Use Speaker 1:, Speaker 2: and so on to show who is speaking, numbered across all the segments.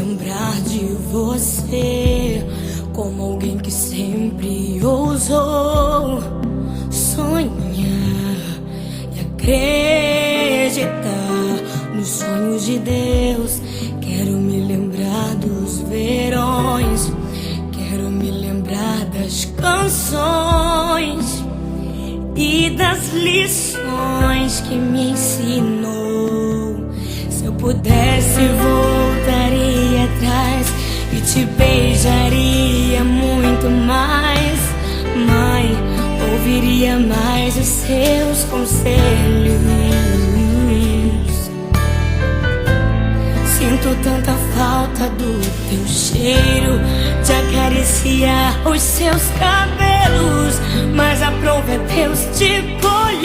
Speaker 1: lembrar de você como alguém que sempre ousou sonhar e acreditar nos sonhos de Deus. Quero me lembrar dos verões, quero me lembrar das canções e das lições que me ensinou. Se eu pudesse, voltaria atrás e te beijaria muito mais. Mãe, ouviria mais os seus conselhos. Sinto tanta falta do teu cheiro, de acariciar os seus cabelos, mas a prova é Deus te colher.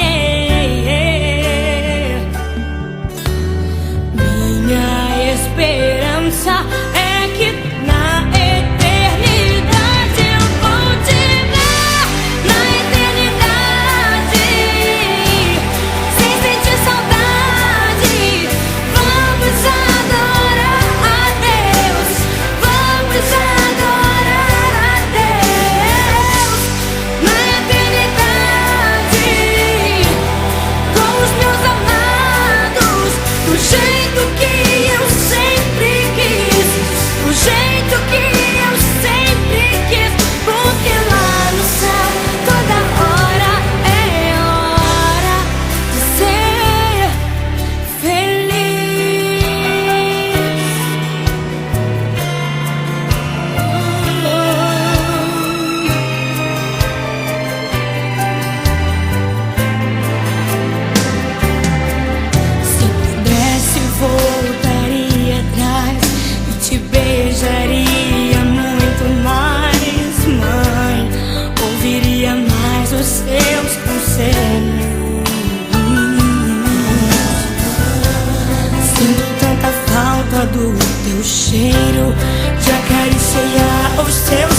Speaker 1: Minha esperança é que na eternidade eu vou te ver. Na eternidade, sem sentir saudade, vamos adorar a Deus. Vamos adorar a Deus. Na eternidade, com os meus amados, do jeito que eu sempre quis, do jeito que eu sempre quis, porque lá no céu toda hora é hora de ser feliz. Se pudesse, voltaria atrás e te beijaria muito mais. Mãe, ouviria mais os seus conselhos. Sinto tanta falta do teu cheiro, de acariciar os seus